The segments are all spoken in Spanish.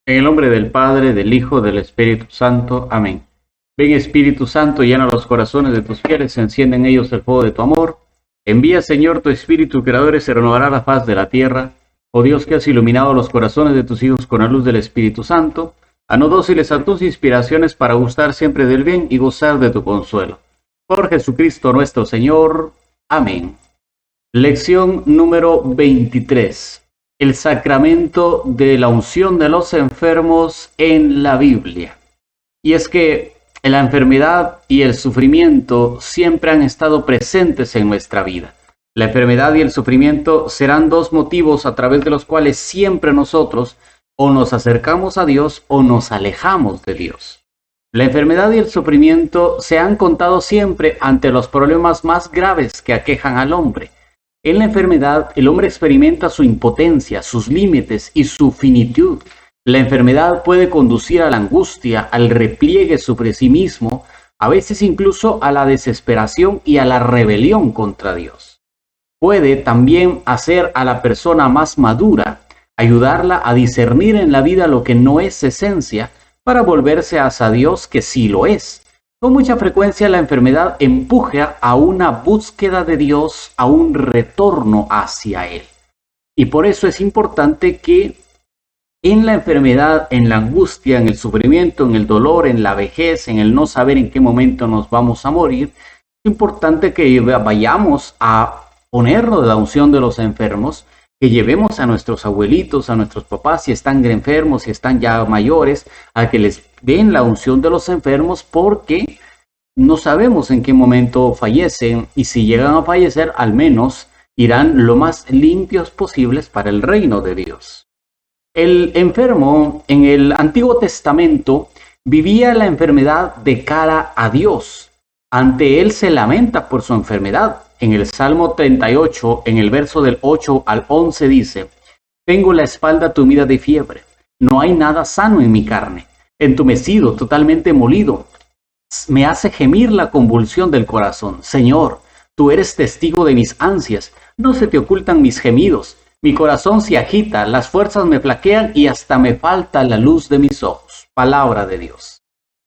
En el nombre del Padre, del Hijo, del Espíritu Santo. Amén. Ven Espíritu Santo, llena los corazones de tus fieles, enciende en ellos el fuego de tu amor. Envía, Señor, tu Espíritu Creador y se renovará la faz de la tierra. Oh Dios, que has iluminado los corazones de tus hijos con la luz del Espíritu Santo, haznos dóciles a tus inspiraciones para gustar siempre del bien y gozar de tu consuelo. Por Jesucristo nuestro Señor. Amén. Lección número 23. El sacramento de la unción de los enfermos en la Biblia. Y es que la enfermedad y el sufrimiento siempre han estado presentes en nuestra vida. La enfermedad y el sufrimiento serán dos motivos a través de los cuales siempre nosotros o nos acercamos a Dios o nos alejamos de Dios. La enfermedad y el sufrimiento se han contado siempre ante los problemas más graves que aquejan al hombre. En la enfermedad, el hombre experimenta su impotencia, sus límites y su finitud. La enfermedad puede conducir a la angustia, al repliegue sobre sí mismo, a veces incluso a la desesperación y a la rebelión contra Dios. Puede también hacer a la persona más madura, ayudarla a discernir en la vida lo que no es esencia, para volverse hacia Dios que sí lo es. Con mucha frecuencia la enfermedad empuja a una búsqueda de Dios, a un retorno hacia Él. Y por eso es importante que en la enfermedad, en la angustia, en el sufrimiento, en el dolor, en la vejez, en el no saber en qué momento nos vamos a morir, es importante que vayamos a ponernos la unción de los enfermos, que llevemos a nuestros abuelitos, a nuestros papás, si están enfermos, si están ya mayores, a que les den la unción de los enfermos, porque no sabemos en qué momento fallecen, y si llegan a fallecer, al menos irán lo más limpios posibles para el reino de Dios. El enfermo en el Antiguo Testamento vivía la enfermedad de cara a Dios. Ante él se lamenta por su enfermedad. En el Salmo 38, en el verso del 8 al 11 dice: tengo la espalda tumida de fiebre, no hay nada sano en mi carne, entumecido, totalmente molido. Me hace gemir la convulsión del corazón. Señor, tú eres testigo de mis ansias, no se te ocultan mis gemidos. Mi corazón se agita, las fuerzas me flaquean y hasta me falta la luz de mis ojos. Palabra de Dios.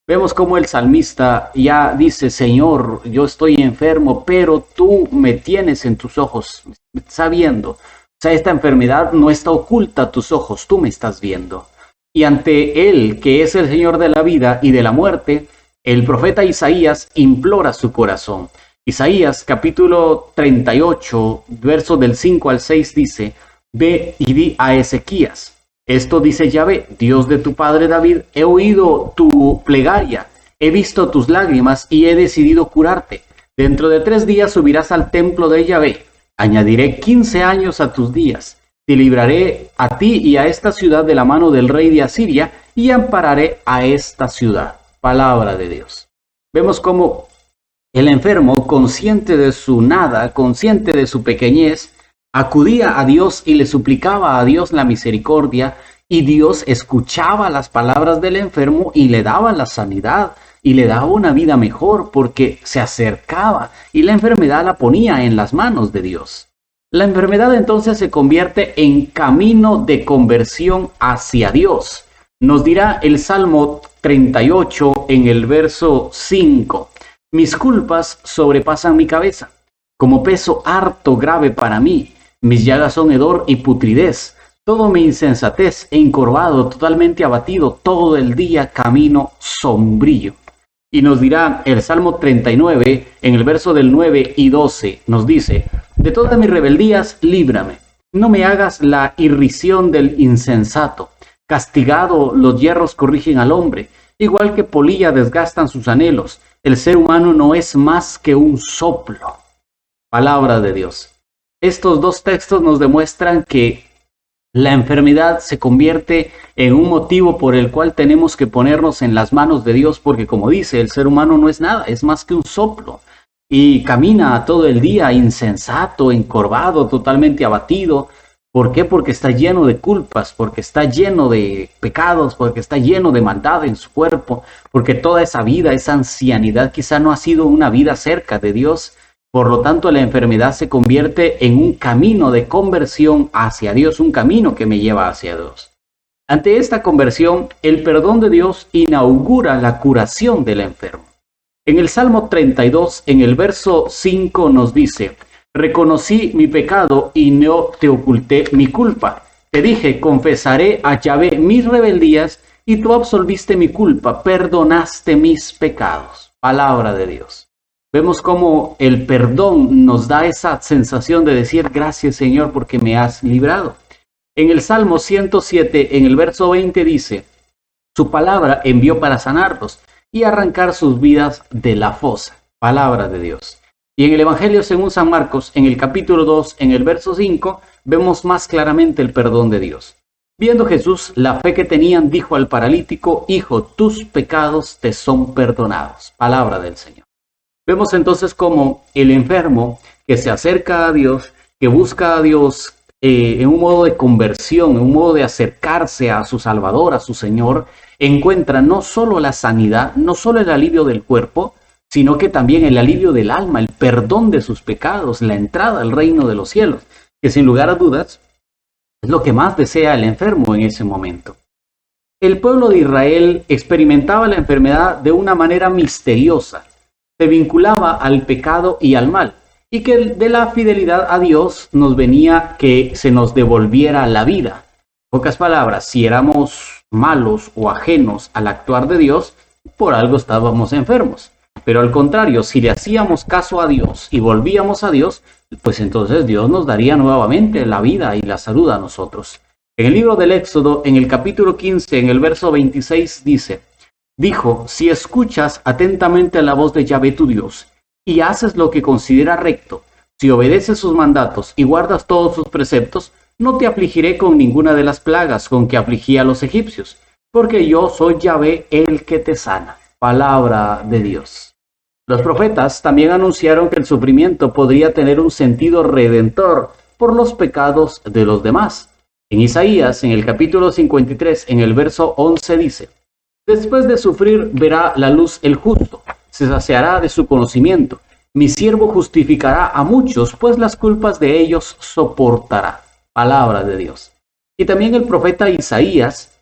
Vemos cómo el salmista ya dice: Señor, yo estoy enfermo, pero tú me tienes en tus ojos, me estás viendo. O sea, esta enfermedad no está oculta a tus ojos, tú me estás viendo. Y ante él, que es el Señor de la vida y de la muerte, el profeta Isaías implora su corazón. Isaías capítulo 38, versos del 5 al 6 dice: ve y di a Ezequías: esto dice Yahvé, Dios de tu padre David, he oído tu plegaria, he visto tus lágrimas y he decidido curarte. Dentro de 3 días subirás al templo de Yahvé, añadiré 15 años a tus días, te libraré a ti y a esta ciudad de la mano del rey de Asiria y ampararé a esta ciudad. Palabra de Dios. Vemos cómo el enfermo, consciente de su nada, consciente de su pequeñez, acudía a Dios y le suplicaba a Dios la misericordia, y Dios escuchaba las palabras del enfermo y le daba la sanidad y le daba una vida mejor, porque se acercaba y la enfermedad la ponía en las manos de Dios. La enfermedad entonces se convierte en camino de conversión hacia Dios. Nos dirá el Salmo 38 en el verso 5: mis culpas sobrepasan mi cabeza, como peso harto grave para mí. Mis llagas son hedor y putridez, todo mi insensatez he encorvado, totalmente abatido, todo el día camino sombrío. Y nos dirá el Salmo 39, en el verso del 9 y 12, nos dice: de todas mis rebeldías, líbrame, no me hagas la irrisión del insensato. Castigado, los hierros corrigen al hombre, igual que polilla desgastan sus anhelos. El ser humano no es más que un soplo. Palabra de Dios. Estos dos textos nos demuestran que la enfermedad se convierte en un motivo por el cual tenemos que ponernos en las manos de Dios, porque como dice, el ser humano no es nada, es más que un soplo. Y camina todo el día insensato, encorvado, totalmente abatido. ¿Por qué? Porque está lleno de culpas, porque está lleno de pecados, porque está lleno de maldad en su cuerpo, porque toda esa vida, esa ancianidad quizá no ha sido una vida cerca de Dios. Por lo tanto, la enfermedad se convierte en un camino de conversión hacia Dios, un camino que me lleva hacia Dios. Ante esta conversión, el perdón de Dios inaugura la curación del enfermo. En el Salmo 32, en el verso 5 nos dice: reconocí mi pecado y no te oculté mi culpa. Te dije, confesaré a Yahvé mis rebeldías y tú absolviste mi culpa, perdonaste mis pecados. Palabra de Dios. Vemos cómo el perdón nos da esa sensación de decir: gracias, Señor, porque me has librado. En el Salmo 107, en el verso 20 dice: su palabra envió para sanarlos y arrancar sus vidas de la fosa. Palabra de Dios. Y en el Evangelio según San Marcos, en el capítulo 2, en el verso 5, vemos más claramente el perdón de Dios. Viendo Jesús la fe que tenían, dijo al paralítico: hijo, tus pecados te son perdonados. Palabra del Señor. Vemos entonces cómo el enfermo que se acerca a Dios, que busca a Dios en un modo de conversión, en un modo de acercarse a su Salvador, a su Señor, encuentra no solo la sanidad, no solo el alivio del cuerpo, sino que también el alivio del alma, el perdón de sus pecados, la entrada al reino de los cielos, que sin lugar a dudas es lo que más desea el enfermo en ese momento. El pueblo de Israel experimentaba la enfermedad de una manera misteriosa, se vinculaba al pecado y al mal, y que de la fidelidad a Dios nos venía que se nos devolviera la vida. En pocas palabras, si éramos malos o ajenos al actuar de Dios, por algo estábamos enfermos. Pero al contrario, si le hacíamos caso a Dios y volvíamos a Dios, pues entonces Dios nos daría nuevamente la vida y la salud a nosotros. En el libro del Éxodo, en el capítulo 15, en el verso 26 dice: dijo, si escuchas atentamente la voz de Yahvé tu Dios, y haces lo que considera recto, si obedeces sus mandatos y guardas todos sus preceptos, no te afligiré con ninguna de las plagas con que afligí a los egipcios, porque yo soy Yahvé el que te sana. Palabra de Dios. Los profetas también anunciaron que el sufrimiento podría tener un sentido redentor por los pecados de los demás. En Isaías, en el capítulo 53, en el verso 11 dice: después de sufrir verá la luz el justo, se saciará de su conocimiento. Mi siervo justificará a muchos, pues las culpas de ellos soportará. Palabra de Dios. Y también el profeta Isaías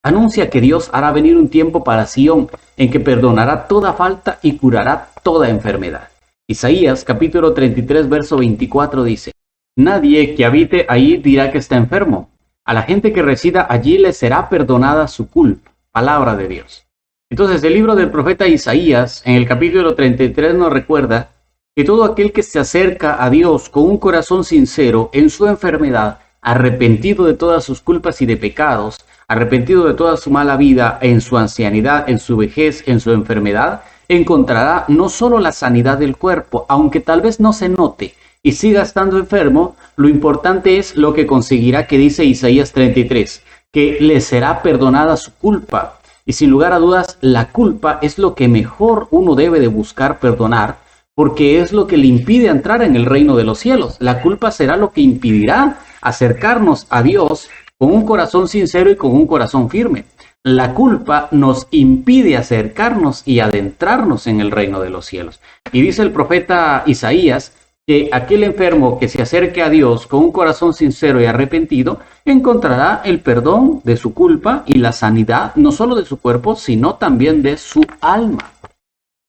anuncia que Dios hará venir un tiempo para Sión, en que perdonará toda falta y curará toda enfermedad. Isaías capítulo 33, verso 24 dice: nadie que habite ahí dirá que está enfermo. A la gente que resida allí le será perdonada su culpa. Palabra de Dios. Entonces el libro del profeta Isaías en el capítulo 33 nos recuerda que todo aquel que se acerca a Dios con un corazón sincero en su enfermedad, arrepentido de todas sus culpas y de pecados, arrepentido de toda su mala vida en su ancianidad, en su vejez, en su enfermedad, encontrará no solo la sanidad del cuerpo, aunque tal vez no se note y siga estando enfermo, lo importante es lo que conseguirá, que dice Isaías 33, que le será perdonada su culpa. Y sin lugar a dudas, la culpa es lo que mejor uno debe de buscar perdonar, porque es lo que le impide entrar en el reino de los cielos. La culpa será lo que impedirá acercarnos a Dios con un corazón sincero y con un corazón firme. La culpa nos impide acercarnos y adentrarnos en el reino de los cielos. Y dice el profeta Isaías que aquel enfermo que se acerque a Dios con un corazón sincero y arrepentido encontrará el perdón de su culpa y la sanidad, no solo de su cuerpo, sino también de su alma.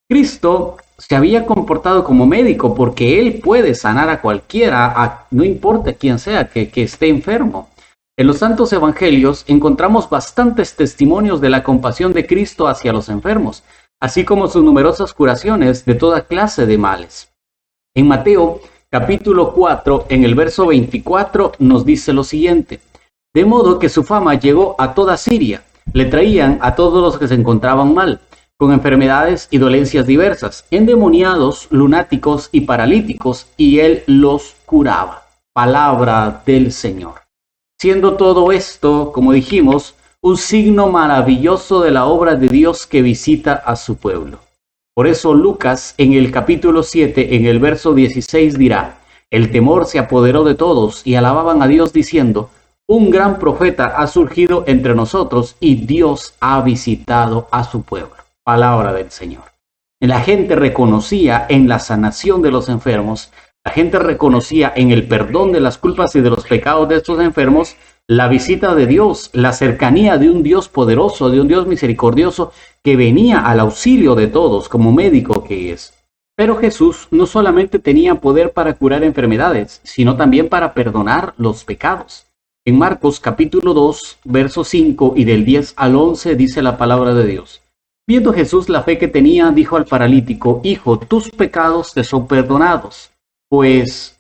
Cristo se había comportado como médico porque Él puede sanar a cualquiera, no importa quién sea, que esté enfermo. En los santos evangelios encontramos bastantes testimonios de la compasión de Cristo hacia los enfermos, así como sus numerosas curaciones de toda clase de males. En Mateo capítulo 4, en el verso 24, nos dice lo siguiente: de modo que su fama llegó a toda Siria, le traían a todos los que se encontraban mal, con enfermedades y dolencias diversas, endemoniados, lunáticos y paralíticos, y él los curaba. Palabra del Señor. Siendo todo esto, como dijimos, un signo maravilloso de la obra de Dios que visita a su pueblo. Por eso Lucas en el capítulo 7, en el verso 16 dirá: el temor se apoderó de todos y alababan a Dios diciendo: un gran profeta ha surgido entre nosotros y Dios ha visitado a su pueblo. Palabra del Señor. La gente reconocía en la sanación de los enfermos, la gente reconocía en el perdón de las culpas y de los pecados de estos enfermos la visita de Dios, la cercanía de un Dios poderoso, de un Dios misericordioso que venía al auxilio de todos como médico que es. Pero Jesús no solamente tenía poder para curar enfermedades, sino también para perdonar los pecados. En Marcos capítulo 2, verso 5 y del 10 al 11 dice la palabra de Dios. Viendo Jesús la fe que tenía, dijo al paralítico: Hijo, tus pecados te son perdonados. Pues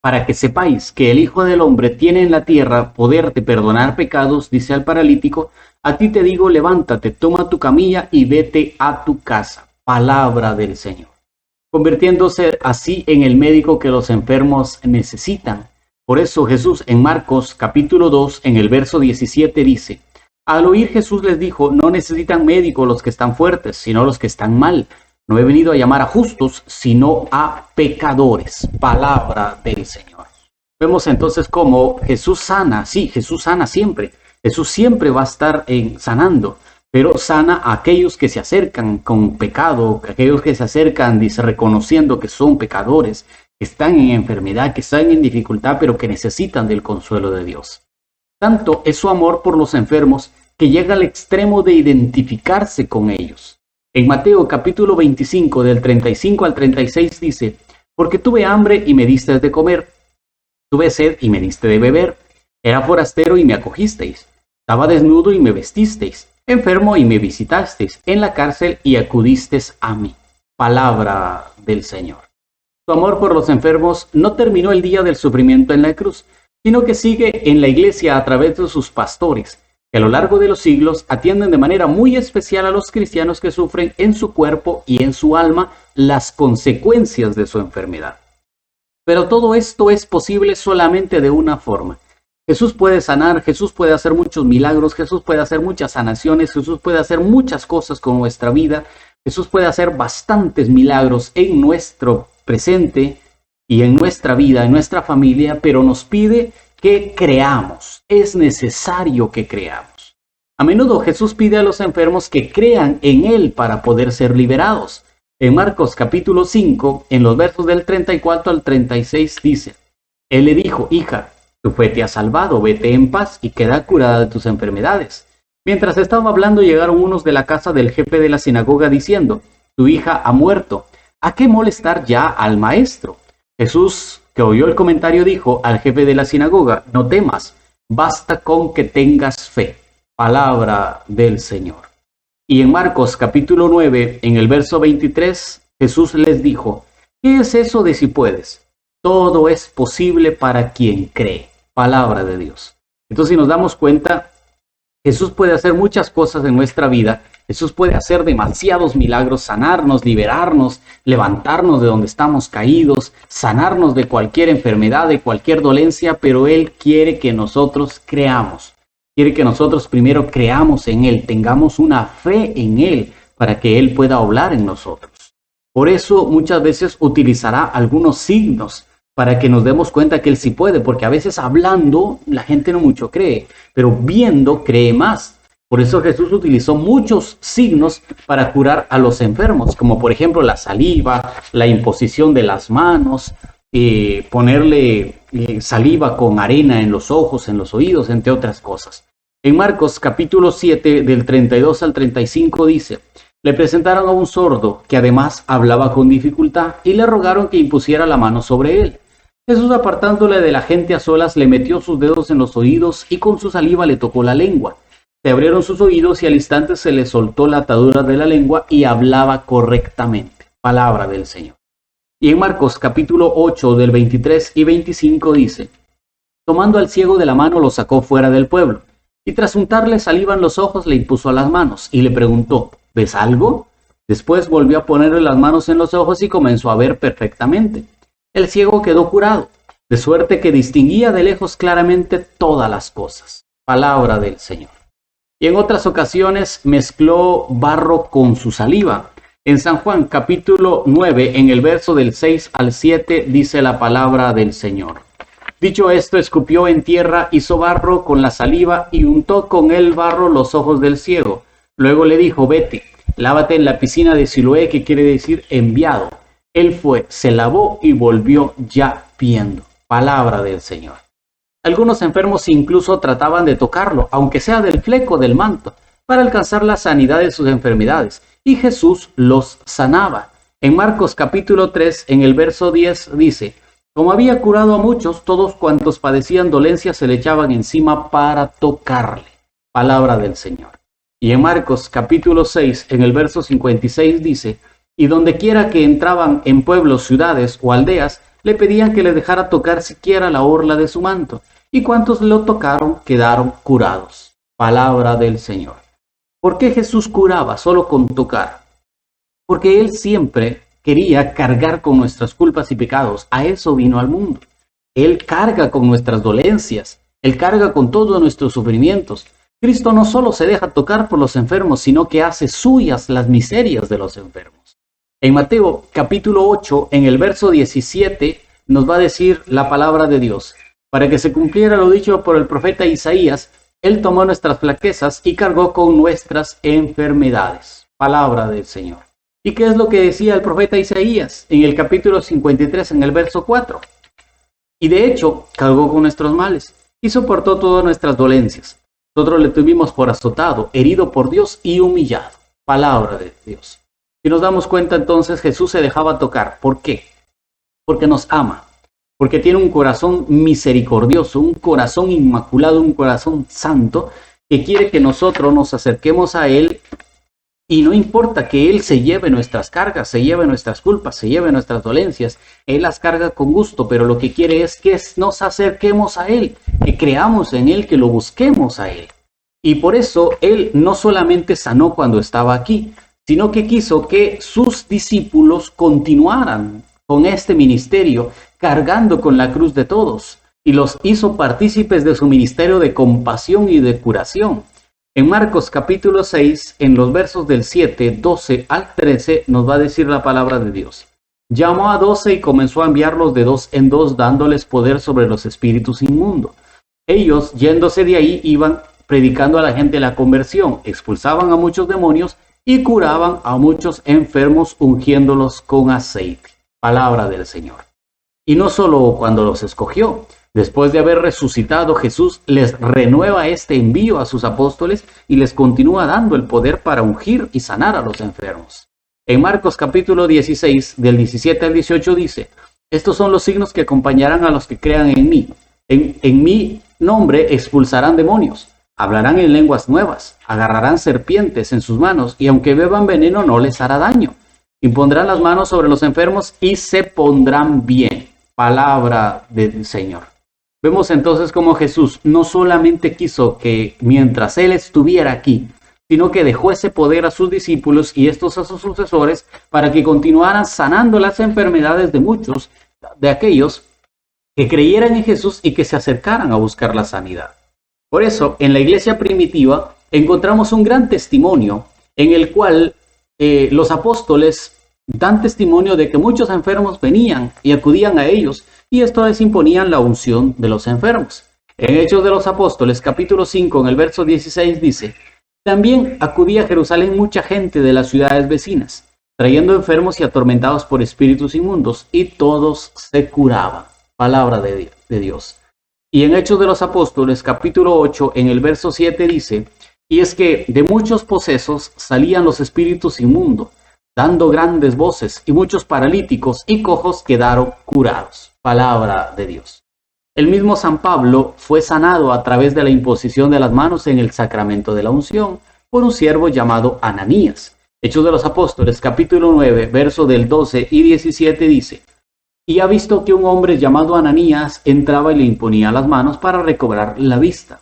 para que sepáis que el Hijo del Hombre tiene en la tierra poder de perdonar pecados, dice al paralítico, a ti te digo, levántate, toma tu camilla y vete a tu casa. Palabra del Señor. Convirtiéndose así en el médico que los enfermos necesitan. Por eso Jesús en Marcos capítulo 2, en el verso 17 dice, al oír Jesús les dijo, no necesitan médico los que están fuertes, sino los que están mal. No he venido a llamar a justos, sino a pecadores. Palabra del Señor. Vemos entonces cómo Jesús sana. Sí, Jesús sana siempre. Jesús siempre va a estar sanando, pero sana a aquellos que se acercan con pecado, aquellos que se acercan reconociendo que son pecadores, que están en enfermedad, que están en dificultad, pero que necesitan del consuelo de Dios. Tanto es su amor por los enfermos que llega al extremo de identificarse con ellos. En Mateo capítulo 25, del 35 al 36 dice, porque tuve hambre y me diste de comer, tuve sed y me diste de beber, era forastero y me acogisteis, estaba desnudo y me vestisteis, enfermo y me visitasteis, en la cárcel y acudisteis a mí. Palabra del Señor. Su amor por los enfermos no terminó el día del sufrimiento en la cruz, sino que sigue en la iglesia a través de sus pastores, que a lo largo de los siglos atienden de manera muy especial a los cristianos que sufren en su cuerpo y en su alma las consecuencias de su enfermedad. Pero todo esto es posible solamente de una forma. Jesús puede sanar, Jesús puede hacer muchos milagros, Jesús puede hacer muchas sanaciones, Jesús puede hacer muchas cosas con nuestra vida, Jesús puede hacer bastantes milagros en nuestro presente y en nuestra vida, en nuestra familia, pero nos pide que creamos. Es necesario que creamos. A menudo Jesús pide a los enfermos que crean en Él para poder ser liberados. En Marcos capítulo 5, en los versos del 34 al 36 dice, Él le dijo, hija, tu fe te ha salvado, vete en paz y queda curada de tus enfermedades. Mientras estaba hablando llegaron unos de la casa del jefe de la sinagoga diciendo, tu hija ha muerto, ¿a qué molestar ya al maestro? Jesús, que oyó el comentario, dijo al jefe de la sinagoga, no temas, basta con que tengas fe. Palabra del Señor. Y en Marcos capítulo 9, en el verso 23, Jesús les dijo, ¿qué es eso de si puedes? Todo es posible para quien cree. Palabra de Dios. Entonces, si nos damos cuenta, Jesús puede hacer muchas cosas en nuestra vida. Jesús puede hacer demasiados milagros, sanarnos, liberarnos, levantarnos de donde estamos caídos, sanarnos de cualquier enfermedad, de cualquier dolencia, pero Él quiere que nosotros creamos. Quiere que nosotros primero creamos en Él, tengamos una fe en Él para que Él pueda obrar en nosotros. Por eso muchas veces utilizará algunos signos para que nos demos cuenta que Él sí puede, porque a veces hablando la gente no mucho cree, pero viendo cree más. Por eso Jesús utilizó muchos signos para curar a los enfermos, como por ejemplo la saliva, la imposición de las manos, ponerle saliva con arena en los ojos, en los oídos, entre otras cosas. En Marcos capítulo 7, del 32 al 35 dice, le presentaron a un sordo que además hablaba con dificultad y le rogaron que impusiera la mano sobre él. Jesús, apartándole de la gente a solas, le metió sus dedos en los oídos y con su saliva le tocó la lengua. Se abrieron sus oídos y al instante se le soltó la atadura de la lengua y hablaba correctamente. Palabra del Señor. Y en Marcos capítulo 8 del 23 y 25 dice, tomando al ciego de la mano lo sacó fuera del pueblo y tras untarle saliva en los ojos le impuso las manos y le preguntó, ¿ves algo? Después volvió a ponerle las manos en los ojos y comenzó a ver perfectamente. El ciego quedó curado, de suerte que distinguía de lejos claramente todas las cosas. Palabra del Señor. Y en otras ocasiones mezcló barro con su saliva. En San Juan capítulo 9, en el verso del 6 al 7, dice la palabra del Señor. Dicho esto, escupió en tierra, hizo barro con la saliva y untó con el barro los ojos del ciego. Luego le dijo, vete, lávate en la piscina de Siloé, que quiere decir enviado. Él fue, se lavó y volvió ya viendo. Palabra del Señor. Algunos enfermos incluso trataban de tocarlo, aunque sea del fleco del manto, para alcanzar la sanidad de sus enfermedades, y Jesús los sanaba. En Marcos capítulo 3, en el verso 10 dice: como había curado a muchos, todos cuantos padecían dolencias se le echaban encima para tocarle. Palabra del Señor. Y en Marcos capítulo 6, en el verso 56 dice: y donde quiera que entraban en pueblos, ciudades o aldeas, le pedían que le dejara tocar siquiera la orla de su manto, y cuantos lo tocaron quedaron curados. Palabra del Señor. ¿Por qué Jesús curaba solo con tocar? Porque Él siempre quería cargar con nuestras culpas y pecados. A eso vino al mundo. Él carga con nuestras dolencias. Él carga con todos nuestros sufrimientos. Cristo no solo se deja tocar por los enfermos, sino que hace suyas las miserias de los enfermos. En Mateo capítulo 8, en el verso 17, nos va a decir la palabra de Dios: para que se cumpliera lo dicho por el profeta Isaías, Él tomó nuestras flaquezas y cargó con nuestras enfermedades. Palabra del Señor. ¿Y qué es lo que decía el profeta Isaías en el capítulo 53, en el verso 4? Y de hecho, cargó con nuestros males y soportó todas nuestras dolencias. Nosotros le tuvimos por azotado, herido por Dios y humillado. Palabra de Dios. Si nos damos cuenta, entonces Jesús se dejaba tocar. ¿Por qué? Porque nos ama. Porque tiene un corazón misericordioso, un corazón inmaculado, un corazón santo, que quiere que nosotros nos acerquemos a Él. Y no importa que Él se lleve nuestras cargas, se lleve nuestras culpas, se lleve nuestras dolencias. Él las carga con gusto, pero lo que quiere es que nos acerquemos a Él, que creamos en Él, que lo busquemos a Él. Y por eso Él no solamente sanó cuando estaba aquí, sino que quiso que sus discípulos continuaran con este ministerio, cargando con la cruz de todos, y los hizo partícipes de su ministerio de compasión y de curación. En Marcos capítulo 6, en los versos del 7, 12 al 13, nos va a decir la palabra de Dios. Llamó a 12 y comenzó a enviarlos de dos en dos, dándoles poder sobre los espíritus inmundos. Ellos, yéndose de ahí, iban predicando a la gente la conversión, expulsaban a muchos demonios y curaban a muchos enfermos, ungiéndolos con aceite. Palabra del Señor. Y no solo cuando los escogió. Después de haber resucitado, Jesús les renueva este envío a sus apóstoles y les continúa dando el poder para ungir y sanar a los enfermos. En Marcos capítulo 16, del 17 al 18 dice: estos son los signos que acompañarán a los que crean en mí. En mi nombre expulsarán demonios, hablarán en lenguas nuevas, agarrarán serpientes en sus manos y aunque beban veneno no les hará daño. Impondrán las manos sobre los enfermos y se pondrán bien. Palabra del Señor. Vemos entonces cómo Jesús no solamente quiso que mientras Él estuviera aquí, sino que dejó ese poder a sus discípulos y estos a sus sucesores para que continuaran sanando las enfermedades de muchos de aquellos que creyeran en Jesús y que se acercaran a buscar la sanidad. Por eso, en la iglesia primitiva encontramos un gran testimonio en el cual los apóstoles dan testimonio de que muchos enfermos venían y acudían a ellos, y esto les imponían la unción de los enfermos. En Hechos de los Apóstoles, capítulo 5, en el verso 16 dice: también acudía a Jerusalén mucha gente de las ciudades vecinas, trayendo enfermos y atormentados por espíritus inmundos, y todos se curaban. Palabra de Dios. Y en Hechos de los Apóstoles, capítulo 8, en el verso 7 dice: y es que de muchos posesos salían los espíritus inmundos, dando grandes voces, y muchos paralíticos y cojos quedaron curados. Palabra de Dios. El mismo San Pablo fue sanado a través de la imposición de las manos en el sacramento de la unción por un siervo llamado Ananías. Hechos de los Apóstoles, capítulo 9, verso del 12 y 17 dice: y ha visto que un hombre llamado Ananías entraba y le imponía las manos para recobrar la vista.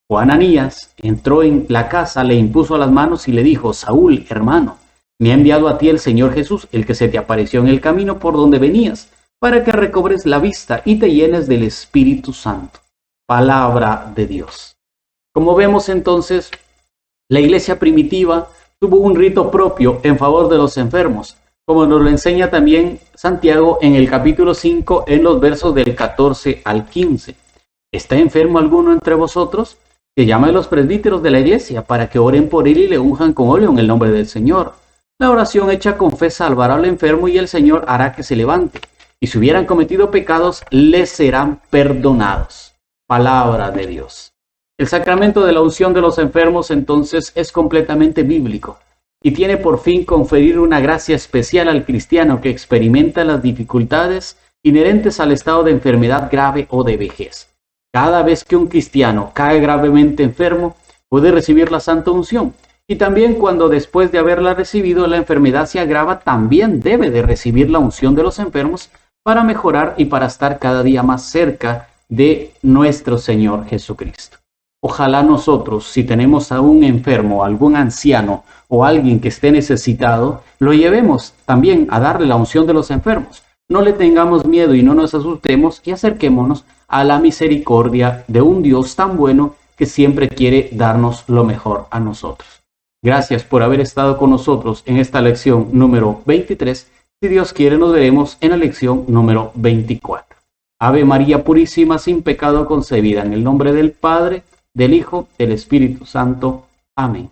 O Ananías entró en la casa, le impuso las manos y le dijo: Saúl, hermano, me ha enviado a ti el Señor Jesús, el que se te apareció en el camino por donde venías, para que recobres la vista y te llenes del Espíritu Santo. Palabra de Dios. Como vemos entonces, la iglesia primitiva tuvo un rito propio en favor de los enfermos, como nos lo enseña también Santiago en el capítulo 5, en los versos del 14 al 15. ¿Está enfermo alguno entre vosotros? Que llame a los presbíteros de la iglesia para que oren por él y le unjan con óleo en el nombre del Señor. La oración hecha con fe salvará al enfermo y el Señor hará que se levante. Y si hubieran cometido pecados, les serán perdonados. palabra de Dios. El sacramento de la unción de los enfermos entonces es completamente bíblico y tiene por fin conferir una gracia especial al cristiano que experimenta las dificultades inherentes al estado de enfermedad grave o de vejez. Cada vez que un cristiano cae gravemente enfermo, puede recibir la santa unción. Y también cuando después de haberla recibido la enfermedad se agrava, también debe de recibir la unción de los enfermos para mejorar y para estar cada día más cerca de nuestro Señor Jesucristo. Ojalá nosotros, si tenemos a un enfermo, algún anciano o alguien que esté necesitado, lo llevemos también a darle la unción de los enfermos. No le tengamos miedo y no nos asustemos y acerquémonos a la misericordia de un Dios tan bueno que siempre quiere darnos lo mejor a nosotros. Gracias por haber estado con nosotros en esta lección número 23. Si Dios quiere, nos veremos en la lección número 24. Ave María Purísima, sin pecado concebida, en el nombre del Padre, del Hijo, del Espíritu Santo. Amén.